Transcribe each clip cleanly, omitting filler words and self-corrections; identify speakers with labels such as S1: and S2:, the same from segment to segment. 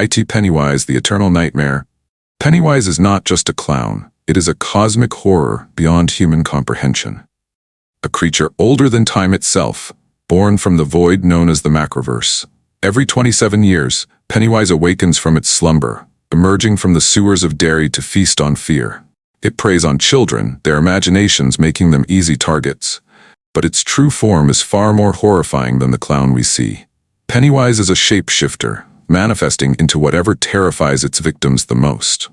S1: It Pennywise, the eternal nightmare. Pennywise is not just a clown. It is a cosmic horror beyond human comprehension. A creature older than time itself, born from the void known as the Macroverse. Every 27 years, Pennywise awakens from its slumber, emerging from the sewers of Derry to feast on fear. It preys on children, their imaginations making them easy targets. But its true form is far more horrifying than the clown we see. Pennywise is a shapeshifter, manifesting into whatever terrifies its victims the most.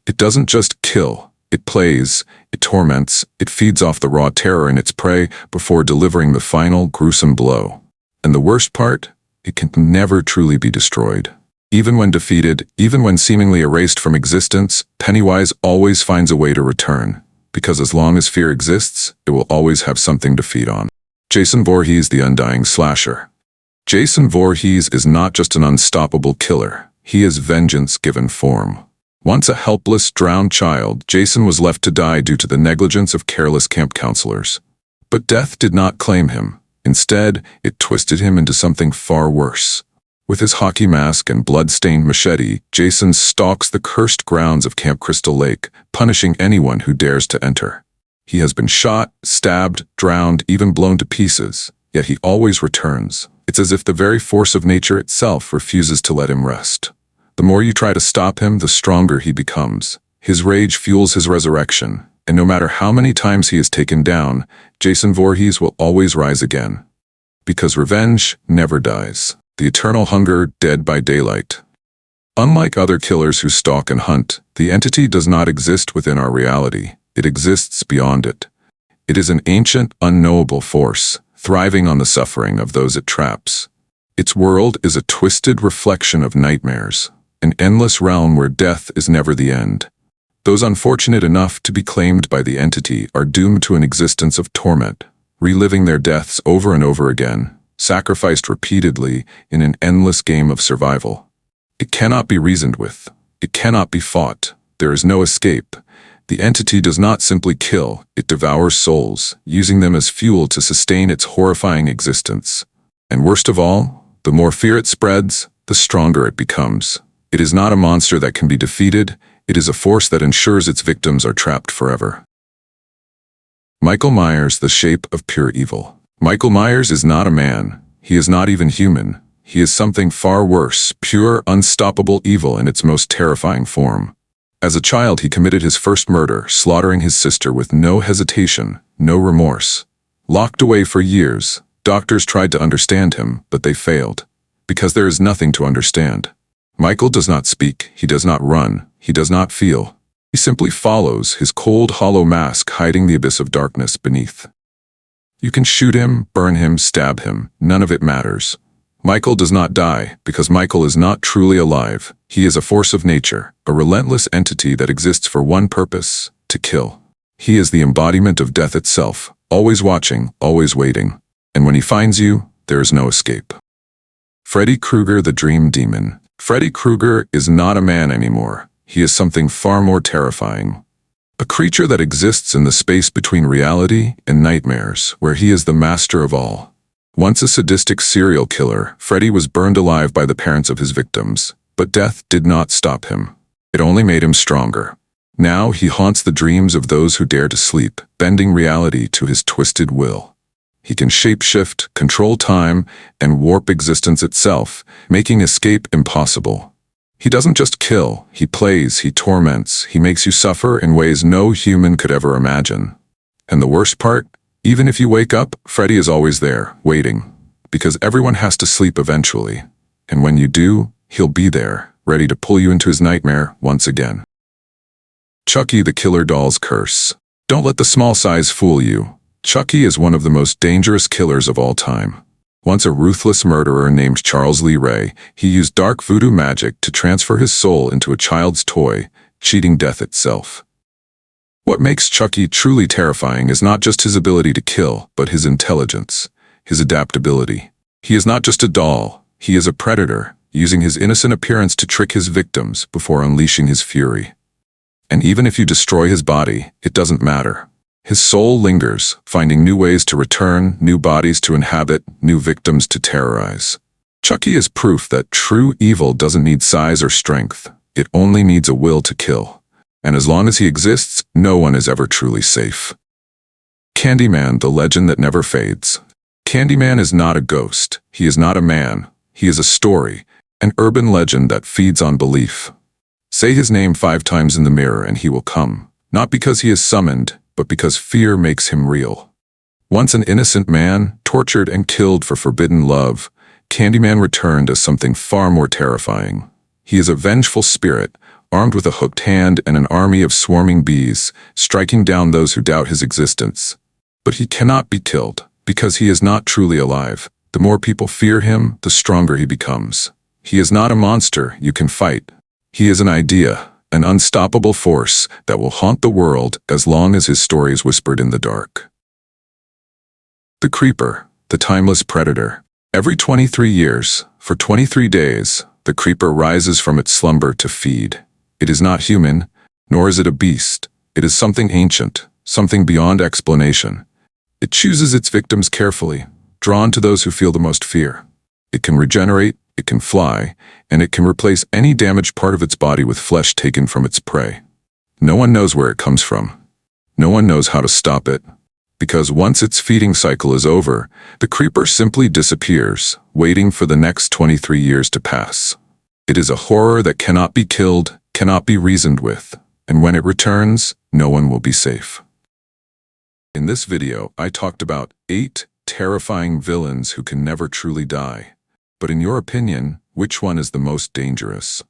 S1: It doesn't just kill, it plays, it torments, it feeds off the raw terror in its prey before delivering the final, gruesome blow. And the worst part? It can never truly be destroyed. Even when defeated, even when seemingly erased from existence, Pennywise always finds a way to return. Because as long as fear exists, it will always have something to feed on. Jason Voorhees, the undying slasher. Jason Voorhees is not just an unstoppable killer. He is vengeance given form. Once a helpless, drowned child, Jason was left to die due to the negligence of careless camp counselors. But death did not claim him. Instead, it twisted him into something far worse. With his hockey mask and blood-stained machete, Jason stalks the cursed grounds of Camp Crystal Lake, punishing anyone who dares to enter. He has been shot, stabbed, drowned, even blown to pieces, yet he always returns. It's as if the very force of nature itself refuses to let him rest. The more you try to stop him, the stronger he becomes. His rage fuels his resurrection, and no matter how many times he is taken down, Jason Voorhees will always rise again. Because revenge never dies. The eternal hunger, dead by daylight. Unlike other killers who stalk and hunt, the entity does not exist within our reality. It exists beyond it. It is an ancient, unknowable force, thriving on the suffering of those it traps. Its world is a twisted reflection of nightmares, an endless realm where death is never the end. Those unfortunate enough to be claimed by the entity are doomed to an existence of torment, reliving their deaths over and over again, sacrificed repeatedly in an endless game of survival. It cannot be reasoned with. It cannot be fought. There is no escape. The entity does not simply kill, it devours souls, using them as fuel to sustain its horrifying existence. And worst of all, the more fear it spreads, the stronger it becomes. It is not a monster that can be defeated, it is a force that ensures its victims are trapped forever. Michael Myers, the shape of pure evil. Michael Myers is not a man. He is not even human. He is something far worse, pure, unstoppable evil in its most terrifying form. As a child, he committed his first murder, slaughtering his sister with no hesitation, no remorse. Locked away for years, doctors tried to understand him, but they failed. Because there is nothing to understand. Michael does not speak, he does not run, he does not feel. He simply follows, his cold, hollow mask hiding the abyss of darkness beneath. You can shoot him, burn him, stab him, none of it matters. Michael does not die, because Michael is not truly alive. He is a force of nature, a relentless entity that exists for one purpose, to kill. He is the embodiment of death itself, always watching, always waiting. And when he finds you, there is no escape. Freddy Krueger, the Dream Demon. Freddy Krueger is not a man anymore. He is something far more terrifying. A creature that exists in the space between reality and nightmares, where he is the master of all. Once a sadistic serial killer, Freddy was burned alive by the parents of his victims, but death did not stop him. It only made him stronger. Now he haunts the dreams of those who dare to sleep, bending reality to his twisted will. He can shapeshift, control time, and warp existence itself, making escape impossible. He doesn't just kill, he plays, he torments, he makes you suffer in ways no human could ever imagine. And the worst part? Even if you wake up, Freddy is always there, waiting. Because everyone has to sleep eventually. And when you do, he'll be there, ready to pull you into his nightmare once again. Chucky, the killer doll's curse. Don't let the small size fool you. Chucky is one of the most dangerous killers of all time. Once a ruthless murderer named Charles Lee Ray, he used dark voodoo magic to transfer his soul into a child's toy, cheating death itself. What makes Chucky truly terrifying is not just his ability to kill, but his intelligence, his adaptability. He is not just a doll, he is a predator, using his innocent appearance to trick his victims before unleashing his fury. And even if you destroy his body, it doesn't matter. His soul lingers, finding new ways to return, new bodies to inhabit, new victims to terrorize. Chucky is proof that true evil doesn't need size or strength. It only needs a will to kill. And as long as he exists, no one is ever truly safe. Candyman, the legend that never fades. Candyman is not a ghost. He is not a man. He is a story, an urban legend that feeds on belief. Say his name 5 times in the mirror and he will come, not because he is summoned, but because fear makes him real. Once an innocent man, tortured and killed for forbidden love, Candyman returned as something far more terrifying. He is a vengeful spirit, armed with a hooked hand and an army of swarming bees, striking down those who doubt his existence. But he cannot be killed, because he is not truly alive. The more people fear him, the stronger he becomes. He is not a monster you can fight. He is an idea, an unstoppable force that will haunt the world as long as his story is whispered in the dark. The Creeper, the timeless predator. Every 23 years, for 23 days, the creeper rises from its slumber to feed. It is not human, nor is it a beast. It is something ancient, something beyond explanation. It chooses its victims carefully, drawn to those who feel the most fear. It can regenerate, it can fly, and it can replace any damaged part of its body with flesh taken from its prey. No one knows where it comes from. No one knows how to stop it. Because once its feeding cycle is over, the creeper simply disappears, waiting for the next 23 years to pass. It is a horror that cannot be killed, cannot be reasoned with, and when it returns, no one will be safe. In this video, I talked about 8 terrifying villains who can never truly die. But in your opinion, which one is the most dangerous?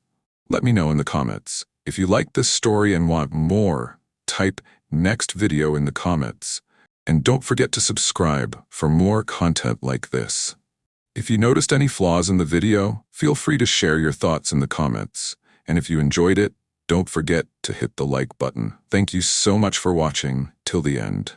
S1: Let me know in the comments. If you like this story and want more, type next video in the comments. And don't forget to subscribe for more content like this. If you noticed any flaws in the video, feel free to share your thoughts in the comments. And if you enjoyed it, don't forget to hit the like button. Thank you so much for watching till the end.